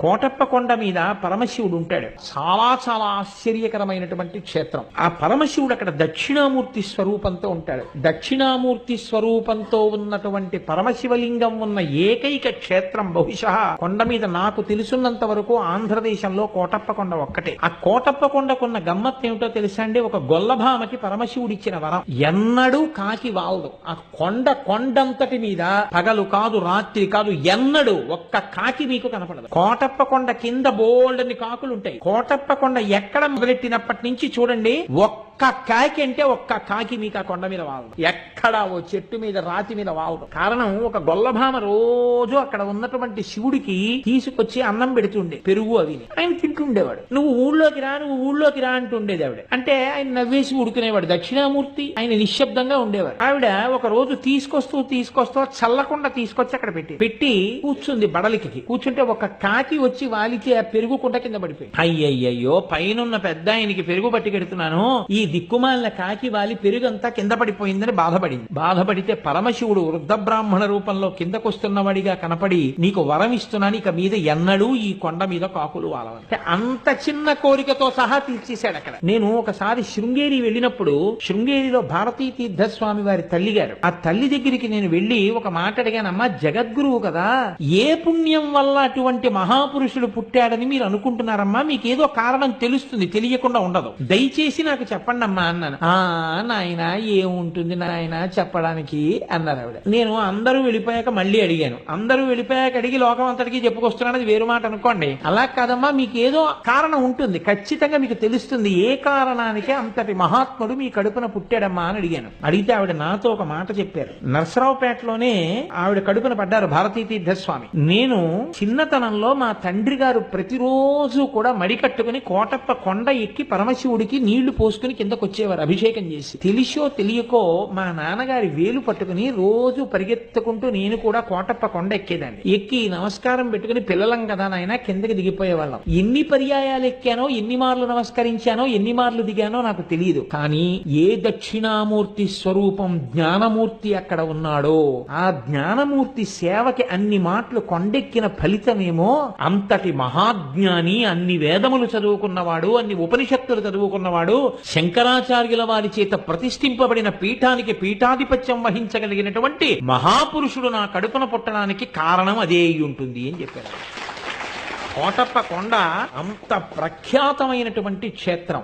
కోటప్ప కొండ మీద పరమశివుడు ఉంటాడు. చాలా చాలా ఆశ్చర్యకరమైనటువంటి క్షేత్రం. ఆ పరమశివుడు అక్కడ దక్షిణామూర్తి స్వరూపంతో ఉంటాడు. దక్షిణామూర్తి స్వరూపంతో ఉన్నటువంటి పరమశివలింగం ఉన్న ఏకైక క్షేత్రం బహుశా కొండ మీద నాకు తెలుసున్నంత వరకు ఆంధ్రదేశంలో కోటప్ప కొండ ఒక్కటే. ఆ కోటప్ప కొండకున్న గమ్మత్ ఏమిటో తెలుసా అండి? ఒక గొల్లభామకి పరమశివుడు ఇచ్చిన వరం. ఎన్నడూ కాకి వాలదు. ఆ కొండంతటి మీద పగలు కాదు రాత్రి కాదు ఎన్నడూ ఒక్క కాకి మీకు కనపడదు. కోటప్ప కొండ కింద బోల్డని కాకులు ఉంటాయి. కోటప్ప కొండ ఎక్కడ మొదలెట్టినప్పటి నుంచి చూడండి, ఒక్క కాకి అంటే ఒక్క కాకి మీకు ఆ కొండ మీద వాలదు. ఎక్కడ ఓ చెట్టు మీద రాతి మీద వాలదు. కారణం, ఒక గొల్లభామ రోజు అక్కడ ఉన్నటువంటి శివుడికి తీసుకొచ్చి అన్నం పెడుతుండే, పెరుగు అవి ఆయన తింటుండేవాడు. నువ్వు ఊళ్ళోకి రా అంటుండేది ఆవిడ. అంటే ఆయన నవ్వేసి ఉడుకునేవాడు. దక్షిణామూర్తి ఆయన నిశ్శబ్దంగా ఉండేవాడు. ఆవిడ ఒక రోజు తీసుకొస్తూ చల్లకుండా తీసుకొచ్చి అక్కడ పెట్టి కూర్చుంది. బడలికి కూర్చుంటే ఒక కాకి వచ్చి వాలితే ఆ పెరుగు కుండ కింద పడిపోయింది. అయ్యయ్యో, పైనున్న పెద్ద ఆయనకి పెరుగు పట్టుకెడుతున్నాను, ఈ దిక్కుమాలిన కాకి వాలి పెరుగంతా కింద పడిపోయిందని బాధపడితే పరమశివుడు వృద్ధ బ్రాహ్మణ రూపంలో కిందకొస్తున్నవాడిగా కనపడి, నీకు వరం ఇస్తున్నాను, ఇక మీద ఎన్నడూ ఈ కొండ మీద కాకులు వాలవంటే అంత చిన్న కోరికతో సహా తీర్చేశాడు అక్కడ. నేను ఒకసారి శృంగేరి వెళ్ళినప్పుడు, శృంగేరిలో భారతీ తీర్థస్వామి వారి తల్లి గారు, ఆ తల్లి దగ్గరికి నేను వెళ్లి ఒక మాట అడిగానమ్మా, జగద్గురువు కదా, ఏ పుణ్యం వల్ల అటువంటి మహాపురుషుడు పుట్టాడని మీరు అనుకుంటున్నారమ్మా? మీకేదో కారణం తెలుస్తుంది, తెలియకుండా ఉండదు, దయచేసి నాకు చెప్పండి అమ్మా అన్నాను. నాయన ఏముంటుంది నాయన చెప్పడానికి అన్నారు ఆవిడ. నేను అందరూ వెళ్ళిపోయాక మళ్ళీ అడిగాను. అందరూ వెళ్ళిపోయాక అడిగి లోకం అంతటికి చెప్పుకొస్తున్నాను, అది వేరు మాట అనుకోండి. అలా కాదమ్మా, మీకు ఏదో కారణం ఉంటుంది, ఖచ్చితంగా మీకు తెలుస్తుంది, ఏ కారణానికి అంతటి మహాత్ముడు మీ కడుపున పుట్టాడమ్మా అని అడిగాను. అడిగితే ఆవిడ నాతో ఒక మాట చెప్పారు. నరసరావుపేటలోనే ఆవిడ కడుపున పడ్డారు భారతీ తీర్థస్వామి. నేను చిన్నతనంలో మా తండ్రి గారు ప్రతిరోజు కూడా మడి కట్టుకుని కోటప్ప కొండ ఎక్కి పరమశివుడికి నీళ్లు పోసుకుని కిందకు వచ్చేవారు అభిషేకం చేసి. తెలిసో తెలియకో మా నాన్నగారి వేలు పట్టుకుని రోజు పరిగెత్తుకుంటూ నేను కూడా కోటప్ప కొండ ఎక్కేదాన్ని. ఎక్కి నమస్కారం పెట్టుకుని, పిల్లలం కదా నాయన, కిందకి దిగిపోయేవాళ్ళం. ఎన్ని పర్యాయాలు ఎక్కానో, ఎన్ని మార్లు నమస్కరించానో, ఎన్ని మార్లు దిగానో నాకు తెలియదు. కానీ ఏ దక్షిణామూర్తి స్వరూపం జ్ఞానమూర్తి అక్కడ ఉన్నాడో, ఆ జ్ఞానమూర్తి సేవకి అన్ని మాటలు కొండెక్కిన ఫలితమేమో, అంతటి మహాజ్ఞాని, అన్ని వేదములు చదువుకున్నవాడు, అన్ని ఉపనిషత్తులు చదువుకున్నవాడు, శంకరాచార్యుల వారి చేత ప్రతిష్ఠింపబడిన పీఠానికి పీఠాధిపత్యం వహించగలిగినటువంటి మహాపురుషుడు నా కడుపున పుట్టడానికి కారణం అదే ఉంటుంది అని చెప్పారు. కోటప్ప కొండ అంత ప్రఖ్యాతమైనటువంటి క్షేత్రం.